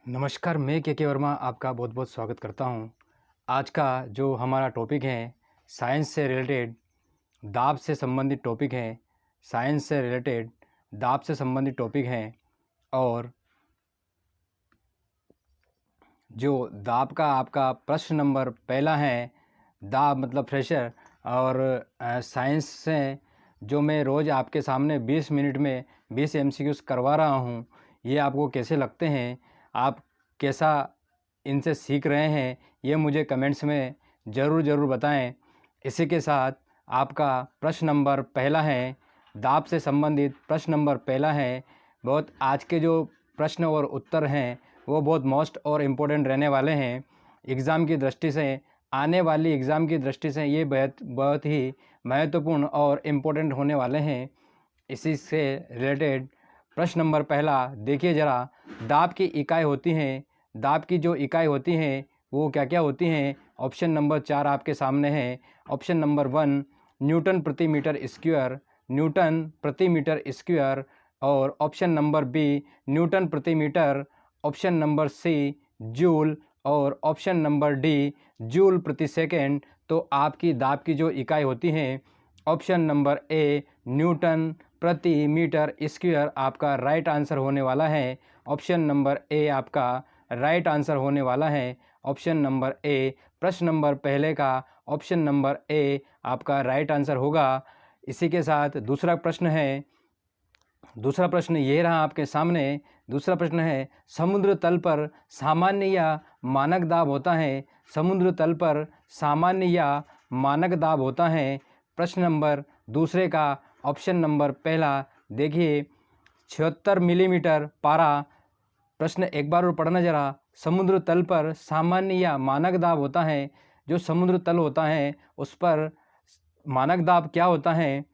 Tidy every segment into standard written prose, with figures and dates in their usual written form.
नमस्कार, मैं के वर्मा आपका बहुत बहुत स्वागत करता हूं। आज का जो हमारा टॉपिक है साइंस से रिलेटेड दाब से संबंधित टॉपिक है। साइंस से रिलेटेड दाब से संबंधित टॉपिक है और जो दाब का आपका प्रश्न नंबर पहला है, दाब मतलब प्रेशर। और साइंस से जो मैं रोज़ आपके सामने 20 मिनट में 20 एमसीक्यूज़ करवा रहा हूं, ये आपको कैसे लगते हैं, आप कैसा इनसे सीख रहे हैं, ये मुझे कमेंट्स में ज़रूर बताएं। इसी के साथ आपका प्रश्न नंबर पहला है, दाब से संबंधित प्रश्न नंबर पहला है। बहुत आज के जो प्रश्न और उत्तर हैं वो बहुत मोस्ट और इम्पोर्टेंट रहने वाले हैं एग्ज़ाम की दृष्टि से। आने वाली एग्ज़ाम की दृष्टि से ये बहुत ही महत्वपूर्ण और इम्पोर्टेंट होने वाले हैं। इसी से रिलेटेड प्रश्न नंबर पहला देखिए ज़रा, दाब की इकाई होती हैं। दाब की जो इकाई होती हैं वो क्या क्या होती हैं। ऑप्शन नंबर 4 आपके सामने है। ऑप्शन नंबर 1 न्यूटन प्रति मीटर स्क्वायर, न्यूटन प्रति मीटर स्क्वायर। और ऑप्शन नंबर बी न्यूटन प्रति metre. Option number C joule. और ऑप्शन नंबर डी जूल प्रति सेकेंड। तो आपकी दाब की जो इकाई होती हैं, ऑप्शन नंबर ए न्यूटन प्रति मीटर स्क्वायर आपका राइट आंसर होने वाला है। ऑप्शन नंबर ए आपका राइट आंसर होने वाला है। ऑप्शन नंबर ए प्रश्न नंबर पहले का ऑप्शन नंबर ए आपका राइट आंसर होगा। इसी के साथ दूसरा प्रश्न है। दूसरा प्रश्न ये रहा आपके सामने। दूसरा प्रश्न है, समुद्र तल पर सामान्य या मानक दाब होता है। समुद्र तल पर सामान्य या मानक दाब होता है। प्रश्न नंबर दूसरे का ऑप्शन नंबर पहला देखिए 76 मिलीमीटर पारा। प्रश्न एक बार और पढ़ना जरा। समुद्र तल पर सामान्य या मानक दाब होता है। जो समुद्र तल होता है उस पर मानक दाब क्या होता है।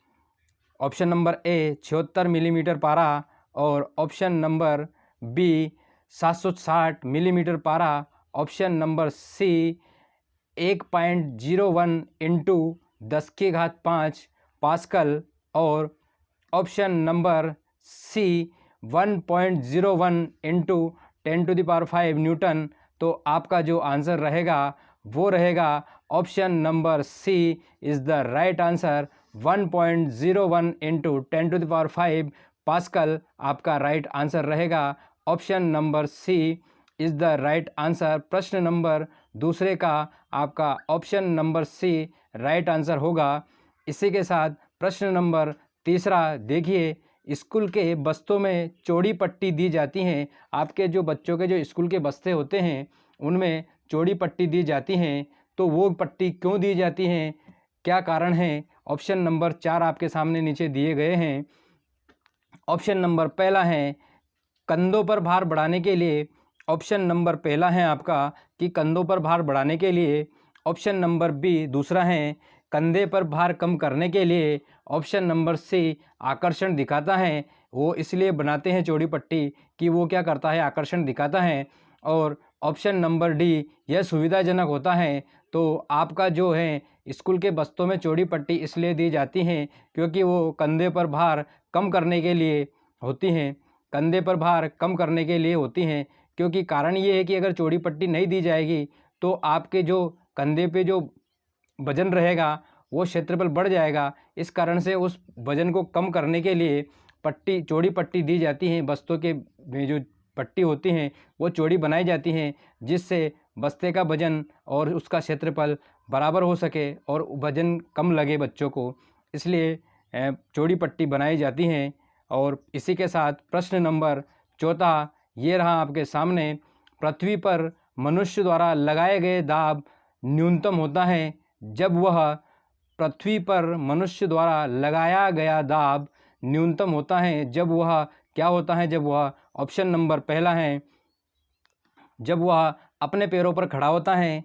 ऑप्शन नंबर ए 76 मिलीमीटर पारा। और ऑप्शन नंबर बी 760 मिलीमीटर पारा। Option number C 1.01 into 10⁵ pascal. और option number C 1.01 into 10⁵ newton. तो आपका जो आंसर रहेगा वो रहेगा option number C is the right answer. 1.01 into 10⁵ pascal आपका राइट आंसर रहेगा। Option number C is the right answer. प्रश्न नंबर दूसरे का आपका option number C right answer होगा। इसी के साथ प्रश्न नंबर तीसरा देखिए, स्कूल के बस्तों में चौड़ी पट्टी दी जाती हैं। आपके जो बच्चों के जो स्कूल के बस्ते होते हैं उनमें चौड़ी पट्टी दी जाती हैं। तो वो पट्टी क्यों दी जाती हैं, क्या कारण है। ऑप्शन नंबर 4 आपके सामने नीचे दिए गए हैं। ऑप्शन नंबर पहला है कंधों पर भार बढ़ाने के लिए। ऑप्शन नंबर पहला है आपका कि कंधों पर भार बढ़ाने के लिए। ऑप्शन नंबर बी दूसरा है कंधे पर भार कम करने के लिए। ऑप्शन नंबर सी आकर्षण दिखाता है। वो इसलिए बनाते हैं चौड़ी पट्टी कि वो क्या करता है, आकर्षण दिखाता है। और ऑप्शन नंबर डी यह सुविधाजनक होता है। तो आपका जो है स्कूल के बस्तों में चौड़ी पट्टी इसलिए दी जाती हैं क्योंकि वो कंधे पर भार कम करने के लिए होती हैं। कंधे पर भार कम करने के लिए होती हैं। क्योंकि कारण ये है कि अगर चौड़ी पट्टी नहीं दी जाएगी तो आपके जो कंधे पे जो वजन रहेगा वो क्षेत्रफल बढ़ जाएगा। इस कारण से उस वजन को कम करने के लिए पट्टी चौड़ी पट्टी दी जाती है। बस्तों के में जो पट्टी होती हैं वो चौड़ी बनाई जाती हैं जिससे बस्ते का वजन और उसका क्षेत्रफल बराबर हो सके और वजन कम लगे बच्चों को, इसलिए चौड़ी पट्टी बनाई जाती हैं। और इसी के साथ प्रश्न नंबर चौथा ये रहा आपके सामने। पृथ्वी पर मनुष्य द्वारा लगाए गए दाब न्यूनतम होता है जब वह पृथ्वी पर मनुष्य द्वारा लगाया गया दाब न्यूनतम होता है जब वह क्या होता है, जब वह ऑप्शन नंबर पहला है जब वह अपने पैरों पर खड़ा होता है।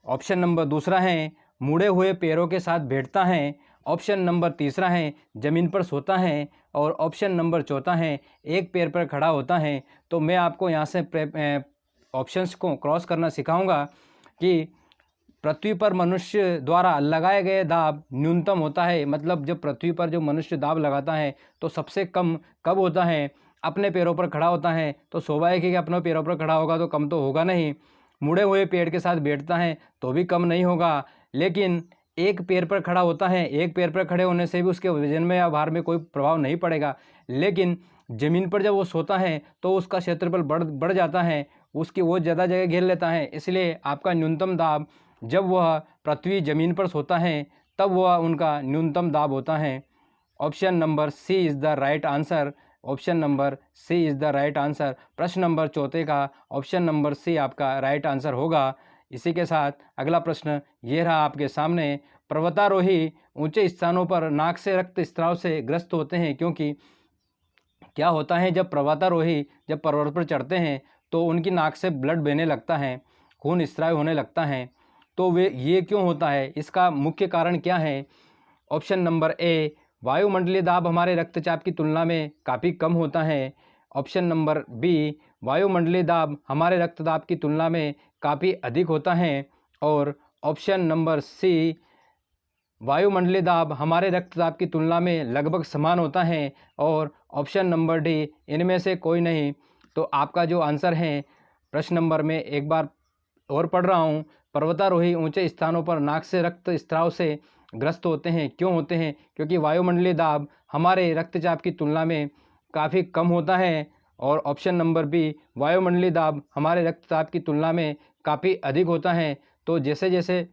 ऑप्शन नंबर दूसरा है मुड़े हुए पैरों के साथ बैठता है। ऑप्शन नंबर तीसरा है ज़मीन पर सोता है। और ऑप्शन नंबर चौथा है एक पैर पर खड़ा होता है। तो मैं आपको यहाँ से ऑप्शंस को क्रॉस करना सिखाऊंगा कि पृथ्वी पर मनुष्य द्वारा लगाए गए दाब न्यूनतम होता है, मतलब जब पृथ्वी पर जो मनुष्य दाब लगाता है तो सबसे कम कब होता है। अपने पैरों पर खड़ा होता है तो स्वाभाविक है कि अपने पैरों पर खड़ा होगा तो कम तो होगा नहीं। मुड़े हुए पेड़ के साथ बैठता है तो भी कम नहीं होगा। लेकिन एक पैर पर खड़ा होता है, एक पैर पर खड़े होने से भी उसके वजन में या भार में कोई प्रभाव नहीं पड़ेगा। लेकिन ज़मीन पर जब वो सोता है तो उसका क्षेत्रफल बढ़ जाता है, उसकी वो ज़्यादा जगह घेर लेता है। इसलिए आपका न्यूनतम दाब जब वह पृथ्वी ज़मीन पर सोता है तब वह उनका न्यूनतम दाब होता है। Option number C is the right answer. Option number C is the right answer. प्रश्न नंबर 4 का ऑप्शन नंबर सी आपका राइट आंसर होगा। इसी के साथ अगला प्रश्न ये रहा आपके सामने। पर्वतारोही ऊंचे स्थानों पर नाक से रक्त स्राव से ग्रस्त होते हैं क्योंकि क्या होता है जब पर्वतारोही जब पर्वत पर चढ़ते हैं तो उनकी नाक से ब्लड बहने लगता है, खून स्राव होने लगता है। तो वे ये क्यों होता है, इसका मुख्य कारण क्या है? ऑप्शन नंबर ए, वायुमंडलीय दाब हमारे रक्तचाप की तुलना में काफ़ी कम होता है। ऑप्शन नंबर बी, वायुमंडलीय दाब हमारे रक्तदाब की तुलना में काफ़ी अधिक होता है। और ऑप्शन नंबर सी, वायुमंडलीय दाब हमारे रक्तचाप की तुलना में लगभग समान होता है। और ऑप्शन नंबर डी, इनमें से कोई नहीं। तो आपका जो आंसर है प्रश्न नंबर में एक बार और पढ़ रहा हूँ। पर्वतारोही ऊंचे स्थानों पर नाक से रक्त स्राव से ग्रस्त होते हैं। क्यों होते हैं? क्योंकि वायुमंडलीय दाब हमारे रक्तचाप की तुलना में काफ़ी कम होता है। और ऑप्शन नंबर बी, वायुमंडलीय दाब हमारे रक्तचाप की तुलना में काफ़ी अधिक होता है। तो जैसे जैसे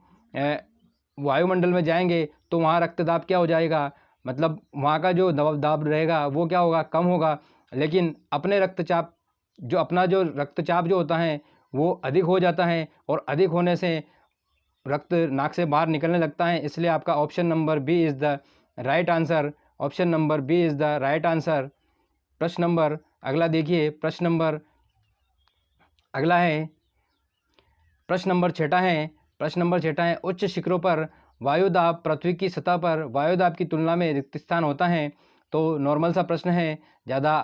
वायुमंडल में जाएंगे तो वहाँ रक्तदाब क्या हो जाएगा, मतलब वहाँ का जो दाब रहेगा वो क्या होगा, कम होगा। लेकिन अपने रक्तचाप जो रक्तचाप जो होता है वो अधिक हो जाता है और अधिक होने से रक्त नाक से बाहर निकलने लगता है। इसलिए आपका option number B is the right answer. Option number B is the right answer. प्रश्न नंबर अगला देखिए। प्रश्न नंबर अगला है प्रश्न नंबर 6 है। प्रश्न नंबर 6 है, उच्च शिखरों पर वायुदाब पृथ्वी की सतह पर वायुदाब की तुलना में रिक्त स्थान होता है। तो नॉर्मल सा प्रश्न है, ज़्यादा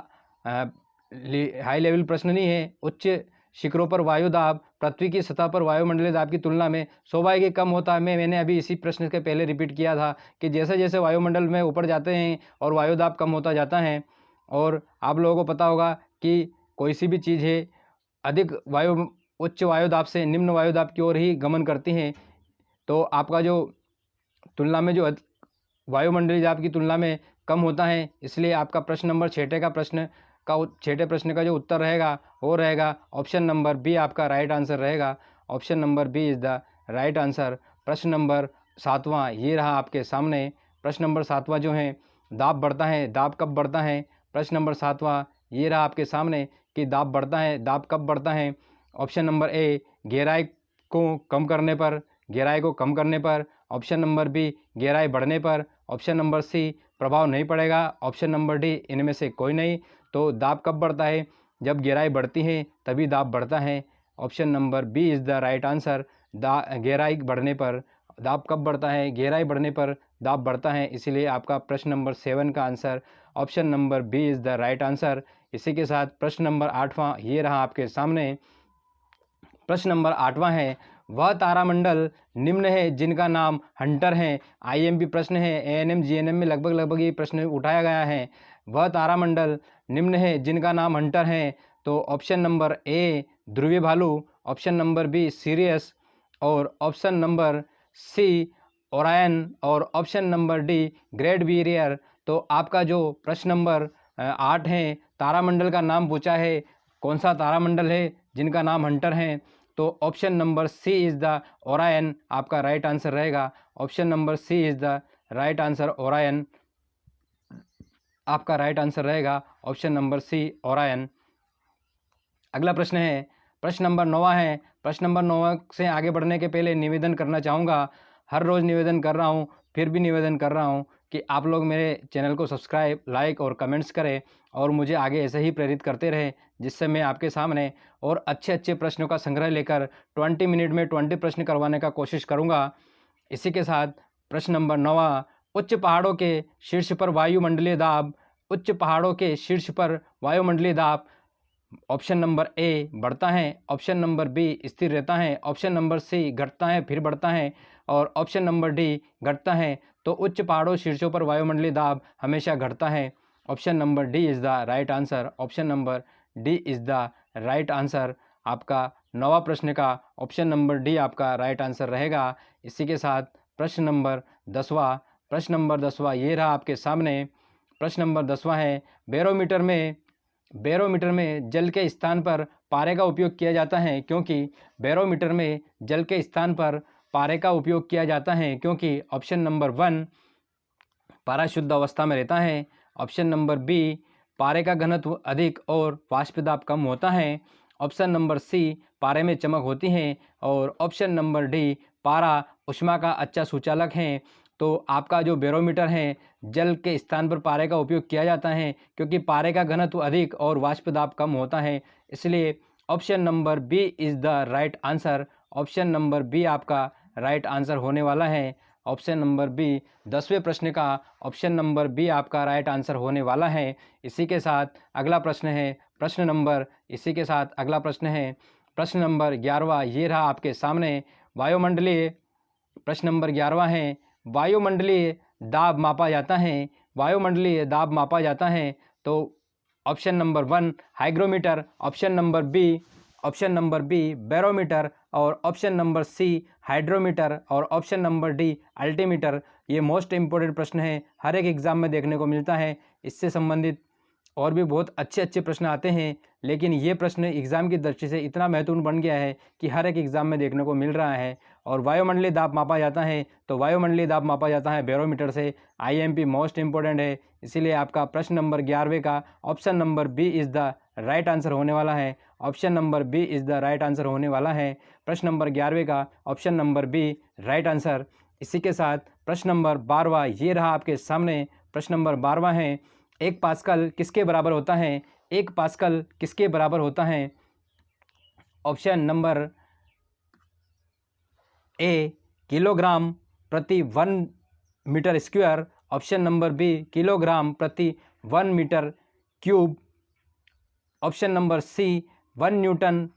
हाई लेवल प्रश्न नहीं है। उच्च शिखरों पर वायुदाब पृथ्वी की सतह पर वायुमंडलीय दाब की तुलना में स्वाभाविक कम होता है। मैंने अभी इसी प्रश्न के पहले रिपीट किया था कि जैसे जैसे वायुमंडल में ऊपर जाते हैं और वायुदाब कम होता जाता है। और आप लोगों को पता होगा कि कोई सी भी चीज़ है अधिक उच्च वायुदाब से निम्न वायुदाब की ओर ही गमन करती हैं। तो आपका जो तुलना में जो वायुमंडलीय दाब की तुलना में कम होता है। इसलिए आपका प्रश्न नंबर 6 का प्रश्न का जो उत्तर रहेगा वो रहेगा ऑप्शन नंबर बी आपका राइट आंसर रहेगा। Option number B is the right answer. प्रश्न नंबर 7वां ये रहा आपके सामने। प्रश्न नंबर 7वां जो है, दाब बढ़ता है, दाब कब बढ़ता है? प्रश्न नंबर 7वां ये रहा आपके सामने कि दाब बढ़ता है, दाब कब बढ़ता है? ऑप्शन नंबर ए, गहराई को कम करने पर। ऑप्शन नंबर बी, गहराई बढ़ने पर। ऑप्शन नंबर सी, प्रभाव नहीं पड़ेगा। ऑप्शन नंबर डी, इनमें से कोई नहीं। तो दाब कब बढ़ता है? जब गहराई बढ़ती है तभी दाब बढ़ता है। Option number B is the right answer. गहराई बढ़ने पर दाब कब बढ़ता है? गहराई बढ़ने पर दाब बढ़ता है। इसीलिए आपका प्रश्न नंबर 7 का answer option number B is the right answer. इसी के साथ प्रश्न नंबर 8वां ये रहा आपके सामने। प्रश्न नंबर 8वां है, वह तारामंडल निम्न है जिनका नाम हंटर है। आईएमपी प्रश्न है, एएनएम जीएनएम में लगभग ये प्रश्न उठाया गया है। वह तारामंडल निम्न है जिनका नाम हंटर है। तो ऑप्शन नंबर ए, ध्रुवीय भालू। Option number B, Sirius. और ऑप्शन नंबर सी, ओरायन। और option number D, great barrier. तो आपका जो प्रश्न नंबर 8 है, तारामंडल का नाम पूछा है, कौन सा तारामंडल है जिनका नाम हंटर है? तो option number C is the Orion आपका राइट आंसर रहेगा। Option number C is the right answer, Orion आपका राइट आंसर रहेगा। Option number C, Orion. अगला प्रश्न है, प्रश्न नंबर 9 है। प्रश्न नंबर 9 से आगे बढ़ने के पहले निवेदन करना चाहूँगा, हर रोज़ निवेदन कर रहा हूँ, फिर भी निवेदन कर रहा हूँ कि आप लोग मेरे चैनल को सब्सक्राइब, लाइक और कमेंट्स करें और मुझे आगे ऐसे ही प्रेरित करते रहें, जिससे मैं आपके सामने और अच्छे अच्छे प्रश्नों का संग्रह लेकर 20 मिनट में 20 प्रश्न करवाने का कोशिश करूँगा। इसी के साथ प्रश्न नंबर 9, उच्च पहाड़ों के शीर्ष पर वायुमंडलीय दाब। उच्च पहाड़ों के शीर्ष पर वायुमंडलीय दाब ऑप्शन नंबर ए बढ़ता है, ऑप्शन नंबर बी स्थिर रहता है, ऑप्शन नंबर सी घटता है फिर बढ़ता है और ऑप्शन नंबर डी घटता है। तो उच्च पहाड़ों शीर्षों पर वायुमंडलीय दाब हमेशा घटता है। Option number D is the right answer. Option number D is the right answer. आपका 9वां प्रश्न का ऑप्शन नंबर डी आपका राइट आंसर रहेगा। इसी के साथ प्रश्न नंबर 10वां ये रहा आपके सामने। प्रश्न नंबर 10वां है, बैरोमीटर में जल के स्थान पर पारे का उपयोग किया जाता है क्योंकि बैरोमीटर में जल के स्थान पर पारे का उपयोग किया जाता है क्योंकि ऑप्शन नंबर 1 पारा शुद्ध अवस्था में रहता है। ऑप्शन नंबर बी पारे का घनत्व अधिक और वाष्प दाब कम होता है। ऑप्शन नंबर सी पारे में चमक होती है और ऑप्शन नंबर डी पारा ऊष्मा का अच्छा सुचालक है। तो आपका जो बैरोमीटर है, जल के स्थान पर पारे का उपयोग किया जाता है क्योंकि पारे का घनत्व अधिक और वाष्प दाब कम होता है, इसलिए option number B is the right answer. Option number B आपका राइट आंसर होने वाला है। ऑप्शन नंबर बी 10वें प्रश्न का ऑप्शन नंबर बी आपका राइट आंसर होने वाला है। इसी के साथ अगला प्रश्न है प्रश्न नंबर 11वां ये रहा आपके सामने। वायुमंडलीय प्रश्न नंबर 11वां है, वायुमंडलीय दाब मापा जाता है। वायुमंडलीय दाब मापा जाता है तो option number 1 hygrometer, option number B barometer और ऑप्शन नंबर सी हाइड्रोमीटर और ऑप्शन नंबर डी अल्टीमीटर। ये मोस्ट इम्पोर्टेंट प्रश्न है, हर एक एग्ज़ाम में देखने को मिलता है। इससे संबंधित और भी बहुत अच्छे प्रश्न आते हैं, लेकिन ये प्रश्न एग्ज़ाम की दृष्टि से इतना महत्वपूर्ण बन गया है कि हर एक एग्ज़ाम में देखने को मिल रहा है। और वायुमंडलीय दाब मापा जाता है तो वायुमंडलीय दाब मापा जाता है बैरोमीटर से। आईएमपी मोस्ट इम्पोर्टेंट है, इसीलिए आपका प्रश्न नंबर 11वें का option number B is the right answer होने वाला है। Option number B is the right answer होने वाला है। प्रश्न नंबर 11वें का option number B right answer. इसी के साथ प्रश्न नंबर 12वां ये रहा आपके सामने। प्रश्न नंबर 12वां है, 1 पास्कल किसके बराबर होता है? 1 पास्कल किसके बराबर होता है? ऑप्शन नंबर ए किलोग्राम प्रति 1 metre square, option number B kilogram प्रति 1 metre cube, option number C 1 newton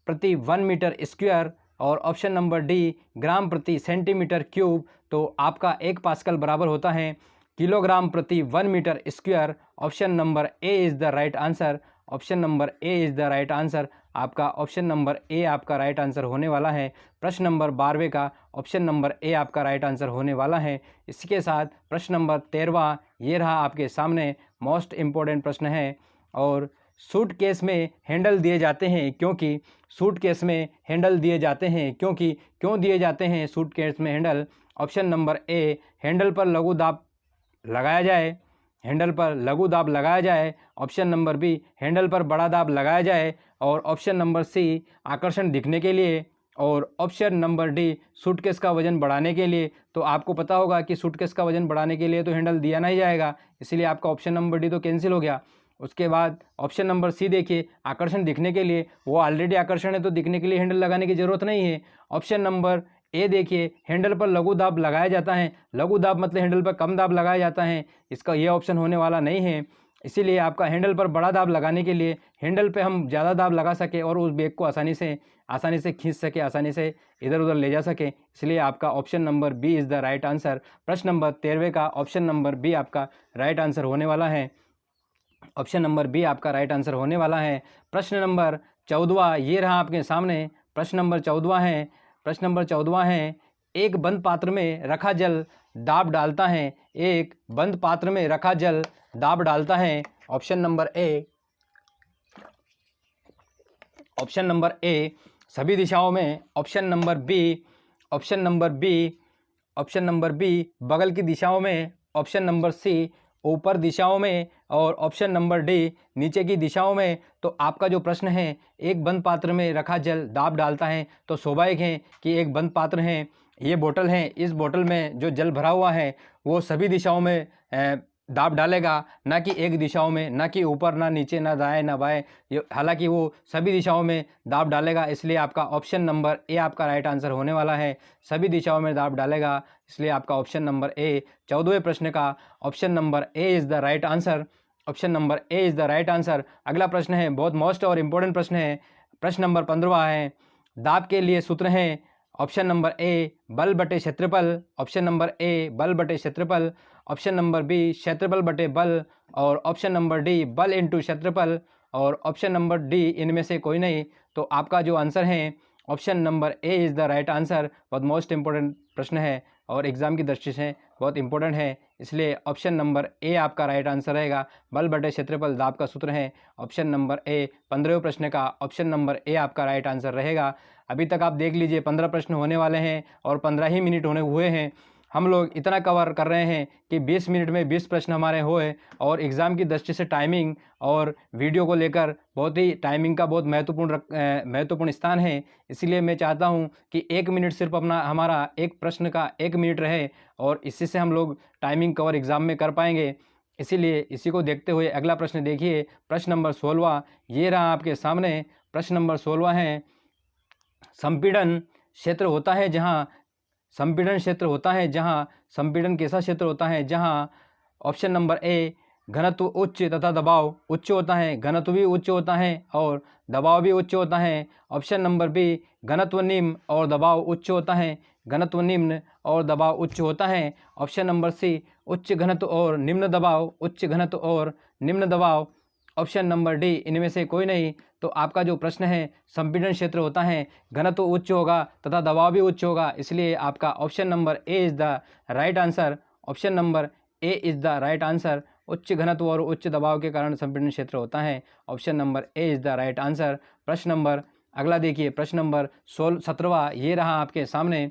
प्रति 1 मीटर स्क्वायर और ऑप्शन नंबर डी ग्राम प्रति सेंटीमीटर क्यूब। तो आपका 1 पास्कल बराबर होता है किलोग्राम प्रति 1 metre square. Option number A is the right answer. Option number A is the right answer. आपका ऑप्शन नंबर ए आपका राइट आंसर होने वाला है। प्रश्न नंबर 12वें का ऑप्शन नंबर ए आपका राइट आंसर होने वाला है। इसके साथ प्रश्न नंबर 13वां ये रहा आपके सामने। मोस्ट इम्पोर्टेंट प्रश्न है और सूटकेस में हैंडल दिए जाते हैं क्योंकि सूटकेस में हैंडल दिए जाते हैं क्योंकि क्यों दिए जाते हैं सूटकेस में हैंडल? ऑप्शन नंबर ए हैंडल पर लघु दाब लगाया जाए, हैंडल पर लघु दाब लगाया जाए। ऑप्शन नंबर बी हैंडल पर बड़ा दाब लगाया जाए और ऑप्शन नंबर सी आकर्षण दिखने के लिए और ऑप्शन नंबर डी सूटकेस का वजन बढ़ाने के लिए। तो आपको पता होगा कि सूटकेस का वजन बढ़ाने के लिए तो हैंडल दिया नहीं जाएगा, इसलिए आपका ऑप्शन नंबर डी तो कैंसिल हो गया। उसके बाद ऑप्शन नंबर सी देखिए, आकर्षण दिखने के लिए, वो ऑलरेडी आकर्षण है तो दिखने के लिए हैंडल लगाने की ज़रूरत नहीं है। ऑप्शन नंबर ए देखिए, हैंडल पर लघु दाब लगाया जाता है। लघु दाब मतलब हैंडल पर कम दाब लगाया जाता है, इसका ये ऑप्शन होने वाला नहीं है। इसीलिए आपका हैंडल पर बड़ा दाब लगाने के लिए, हैंडल पे हम ज़्यादा दाब लगा सके और उस बैग को आसानी से खींच सके, आसानी से इधर उधर ले जा सके, इसलिए आपका option number B is the right answer. प्रश्न नंबर 13वें का ऑप्शन नंबर बी आपका राइट आंसर होने वाला है। ऑप्शन नंबर बी आपका राइट आंसर होने वाला है। प्रश्न नंबर 14वां ये रहा आपके सामने। प्रश्न नंबर 14वां है, एक बंद पात्र में रखा जल दाब डालता है। एक बंद पात्र में रखा जल दाब डालता है। ऑप्शन नंबर ए सभी दिशाओं में, ऑप्शन नंबर बी बगल की दिशाओं में, ऑप्शन नंबर सी ऊपर दिशाओं में और ऑप्शन नंबर डी नीचे की दिशाओं में। तो आपका जो प्रश्न है, एक बंद पात्र में रखा जल दाब डालता है, तो स्वाभाविक है कि एक बंद पात्र है, ये बोतल है, इस बोतल में जो जल भरा हुआ है वो सभी दिशाओं में दाब डालेगा, ना कि एक दिशाओं में, ना कि ऊपर, ना नीचे, ना दाएं ना बाएं, हालांकि वो सभी दिशाओं में दाब डालेगा। इसलिए आपका ऑप्शन नंबर ए आपका राइट आंसर होने वाला है। सभी दिशाओं में दाब डालेगा, इसलिए आपका ऑप्शन नंबर ए 14वें प्रश्न का option number A is the right answer. Option number A is the right answer. अगला प्रश्न है, बहुत मोस्ट और इम्पोर्टेंट प्रश्न है। प्रश्न नंबर 15वां है, दाब के लिए सूत्र हैं। ऑप्शन नंबर ए बल बटे क्षेत्रफल, ऑप्शन नंबर ए बल बटे क्षेत्रफल, ऑप्शन नंबर बी क्षेत्रफल बटे बल, और ऑप्शन नंबर डी बल इंटू क्षेत्रफल, और ऑप्शन नंबर डी इनमें से कोई नहीं। तो आपका जो आंसर है option number A is the right answer. बहुत मोस्ट इंपॉर्टेंट प्रश्न है और एग्ज़ाम की दृष्टि से बहुत इंपॉर्टेंट है, इसलिए ऑप्शन नंबर ए आपका राइट आंसर रहेगा। बल बटे क्षेत्रफल दाब का सूत्र है ऑप्शन नंबर ए। 15वें प्रश्न का ऑप्शन नंबर ए आपका राइट आंसर रहेगा। अभी तक आप देख लीजिए 15 प्रश्न होने वाले हैं और 15 ही मिनट होने हुए हैं। हम लोग इतना कवर कर रहे हैं कि 20 मिनट में 20 प्रश्न हमारे हुए, और एग्ज़ाम की दृष्टि से टाइमिंग और वीडियो को लेकर बहुत ही टाइमिंग का बहुत महत्वपूर्ण स्थान है। इसलिए मैं चाहता हूं कि 1 मिनट सिर्फ हमारा एक प्रश्न का 1 मिनट रहे, और इसी से हम लोग टाइमिंग कवर एग्ज़ाम में कर पाएंगे। इसीलिए इसी को देखते हुए अगला प्रश्न देखिए, प्रश्न नंबर 16 ये रहा आपके सामने। प्रश्न नंबर 16 है, संपीड़न क्षेत्र होता है जहाँ संपीड़न कैसा क्षेत्र होता है जहाँ ऑप्शन नंबर ए घनत्व उच्च तथा दबाव उच्च होता है, घनत्व भी उच्च होता है और दबाव भी उच्च होता है। ऑप्शन नंबर बी घनत्व निम्न और दबाव उच्च होता है, घनत्व निम्न और दबाव उच्च होता है। ऑप्शन नंबर सी उच्च घनत्व और निम्न दबाव, उच्च घनत्व और निम्न दबाव। ऑप्शन नंबर डी इनमें से कोई नहीं। तो आपका जो प्रश्न है संपीड़न क्षेत्र होता है, घनत्व उच्च होगा तथा दबाव भी उच्च होगा, इसलिए आपका option number A is the right answer. Option number A is the right answer. उच्च घनत्व और उच्च दबाव के कारण संपीड़न क्षेत्र होता है। Option number A is the right answer. प्रश्न नंबर अगला देखिए, प्रश्न नंबर 17वां ये रहा आपके सामने।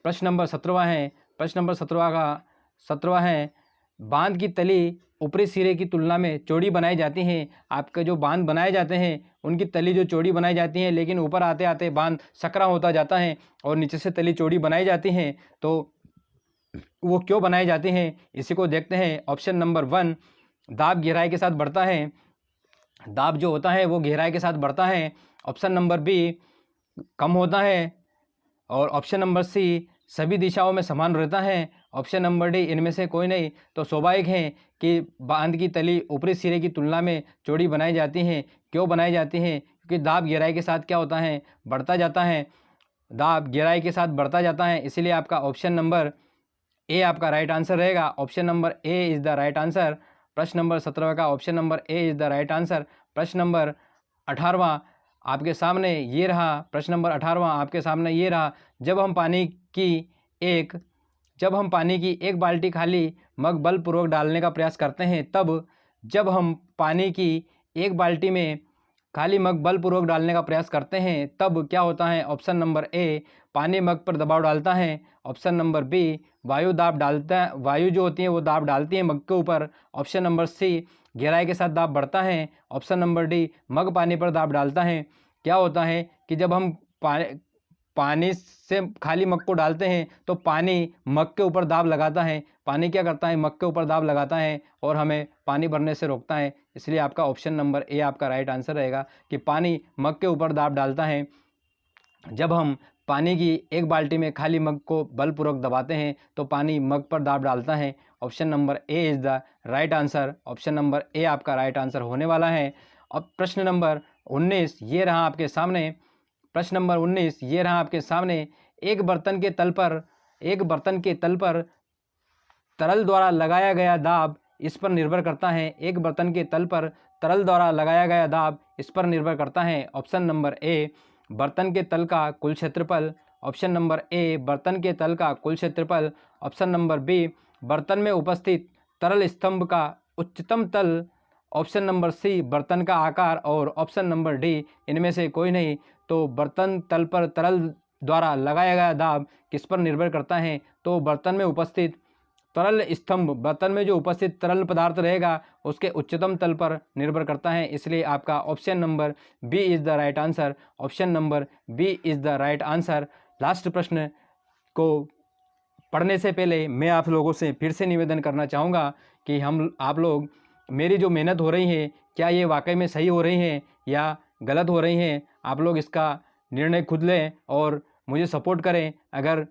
प्रश्न नंबर 17वां है, प्रश्न नंबर 17वां है, बांध की तली ऊपरी सिरे की तुलना में चौड़ी बनाई जाती हैं। आपके जो बांध बनाए जाते हैं उनकी तली जो चौड़ी बनाई जाती है, लेकिन ऊपर आते आते बांध सकरा होता जाता है और नीचे से तली चौड़ी बनाई जाती हैं, तो वो क्यों बनाई जाती हैं इसी को देखते हैं। ऑप्शन नंबर 1 दाब गहराई के साथ बढ़ता है, दाब जो होता है वो गहराई के साथ बढ़ता है। ऑप्शन नंबर बी कम होता है, और ऑप्शन नंबर सी सभी दिशाओं में समान रहता है। ऑप्शन नंबर डी इनमें से कोई नहीं। तो स्वाभाविक है कि बांध की तली ऊपरी सिरे की तुलना में चौड़ी बनाई जाती हैं। क्यों बनाई जाती हैं? क्योंकि दाब गहराई के साथ क्या होता है, बढ़ता जाता है, दाब गहराई के साथ बढ़ता जाता है, इसलिए आपका ऑप्शन नंबर ए आपका राइट आंसर रहेगा। Option number A is the right answer. प्रश्न नंबर 17 का option number A is the right answer. प्रश्न नंबर 18वां आपके सामने ये रहा। प्रश्न नंबर 18वां आपके सामने ये रहा, जब हम पानी की एक बाल्टी खाली मग बलपूर्वक डालने का प्रयास करते हैं तब, जब हम पानी की एक बाल्टी में खाली मग बलपूर्वक डालने का प्रयास करते हैं तब क्या होता है? ऑप्शन नंबर ए पानी मग पर दबाव डालता है। ऑप्शन नंबर बी वायु जो होती है वो दाब डालती है मग के ऊपर। ऑप्शन नंबर सी गहराई के साथ दाब बढ़ता है। ऑप्शन नंबर डी मग पानी पर दाब डालता है। क्या होता है कि जब हम पानी से खाली मग को डालते हैं तो पानी मग के ऊपर दाब लगाता है, पानी क्या करता है, मग के ऊपर दाब लगाता है और हमें पानी भरने से रोकता है। इसलिए आपका ऑप्शन नंबर ए आपका राइट आंसर रहेगा कि पानी मग के ऊपर दाब डालता है। जब हम पानी की एक बाल्टी में खाली मग को बलपूर्वक दबाते हैं तो पानी मग पर दाब डालता है। Option number A is the right answer. Option number A आपका राइट आंसर होने वाला है। अब प्रश्न नंबर 19 ये रहा आपके सामने। प्रश्न नंबर 19 ये रहा आपके सामने, एक बर्तन के तल पर तरल द्वारा लगाया गया दाब इस पर निर्भर करता है। एक बर्तन के तल पर तरल द्वारा लगाया गया दाब इस पर निर्भर करता है। ऑप्शन नंबर ए बर्तन के तल का कुल क्षेत्रफल। ऑप्शन नंबर ए बर्तन के तल का कुल क्षेत्रफल। ऑप्शन नंबर बी बर्तन में उपस्थित तरल स्तंभ का उच्चतम तल। ऑप्शन नंबर सी बर्तन का आकार, और ऑप्शन नंबर डी इनमें से कोई नहीं। तो बर्तन तल पर तरल द्वारा लगाया गया दाब किस पर निर्भर करता है? तो बर्तन में उपस्थित तरल स्तंभ, बर्तन में जो उपस्थित तरल पदार्थ रहेगा उसके उच्चतम तल पर निर्भर करता है। इसलिए आपका option number B is the right answer. Option number B is the right answer. Last प्रश्न को पढ़ने से पहले मैं आप लोगों से फिर से निवेदन करना चाहूँगा कि आप लोग मेरी जो मेहनत हो रही है क्या ये वाकई में सही हो रही है या गलत हो रही हैं, आप लोग इसका निर्णय खुद लें और मुझे सपोर्ट करें। अगर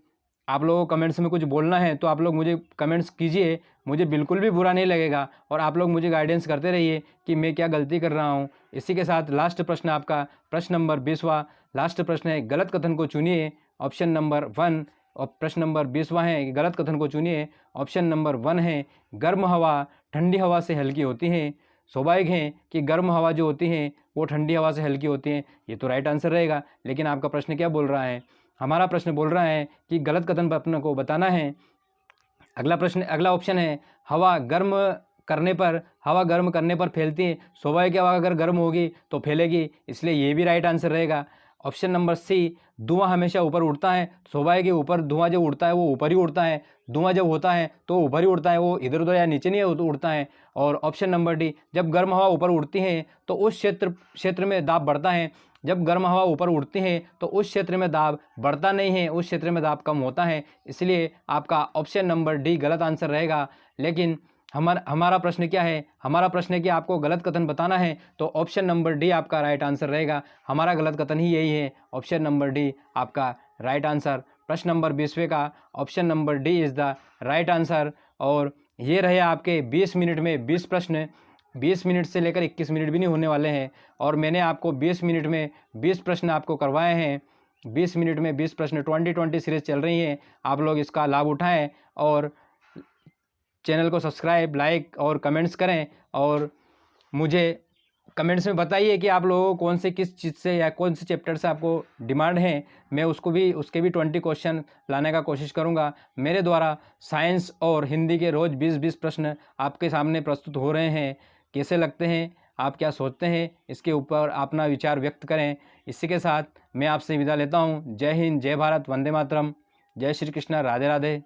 आप लोगों को कमेंट्स में कुछ बोलना है तो आप लोग मुझे कमेंट्स कीजिए, मुझे बिल्कुल भी बुरा नहीं लगेगा, और आप लोग मुझे गाइडेंस करते रहिए कि मैं क्या गलती कर रहा हूँ। इसी के साथ लास्ट प्रश्न आपका प्रश्न नंबर 20वां लास्ट प्रश्न है, गलत कथन को चुनिए। ऑप्शन नंबर 1 और प्रश्न नंबर 20वां है कि गलत कथन को चुनिए। ऑप्शन नंबर 1 है गर्म हवा ठंडी हवा से हल्की होती है। स्वाभाविक है कि गर्म हवा जो होती है वो ठंडी हवा से हल्की होती है, ये तो राइट आंसर रहेगा। लेकिन आपका प्रश्न क्या बोल रहा है, हमारा प्रश्न बोल रहा है कि गलत कथन पर अपने को बताना है। अगला ऑप्शन है हवा गर्म करने पर फैलती है। स्वाभाविक हवा अगर गर्म होगी तो फैलेगी, इसलिए ये भी राइट आंसर रहेगा। ऑप्शन नंबर सी धुआं हमेशा ऊपर उड़ता है। स्वाभाविक है ऊपर धुआं जब उड़ता है वो ऊपर ही उड़ता है, धुआं जब होता है तो ऊपर ही उड़ता है, वो इधर उधर या नीचे नहीं उड़ता है। और ऑप्शन नंबर डी जब गर्म हवा ऊपर उड़ती है तो उस क्षेत्र में दाब बढ़ता है। जब गर्म हवा ऊपर उड़ती है तो उस क्षेत्र में दाब बढ़ता नहीं है, उस क्षेत्र में दाब कम होता है। इसलिए आपका ऑप्शन नंबर डी गलत आंसर रहेगा। लेकिन हमारा प्रश्न क्या है, हमारा प्रश्न है कि आपको गलत कथन बताना है, तो ऑप्शन नंबर डी आपका राइट आंसर रहेगा। हमारा गलत कथन ही यही है, ऑप्शन नंबर डी आपका राइट आंसर। प्रश्न नंबर 20वें का option number D is the right answer. और ये रहे आपके 20 मिनट में 20 प्रश्न। 20 मिनट से लेकर 21 मिनट भी नहीं होने वाले हैं, और मैंने आपको 20 मिनट में 20 प्रश्न आपको करवाए हैं। 20 मिनट में 20 प्रश्न 2020 सीरीज़ चल रही है, आप लोग इसका लाभ उठाएं और चैनल को सब्सक्राइब, लाइक और कमेंट्स करें। और मुझे कमेंट्स में बताइए कि आप लोगों को कौन से किस चीज़ से या कौन से चैप्टर से आपको डिमांड है, मैं उसके भी 20 क्वेश्चन लाने का कोशिश करूंगा। मेरे द्वारा साइंस और हिंदी के रोज़ 20-20 प्रश्न आपके सामने प्रस्तुत हो रहे हैं। कैसे लगते हैं, आप क्या सोचते हैं, इसके ऊपर अपना विचार व्यक्त करें। इसी के साथ मैं आपसे विदा लेता हूँ। जय हिंद, जय भारत, वंदे मातरम, जय श्री कृष्ण, राधे राधे।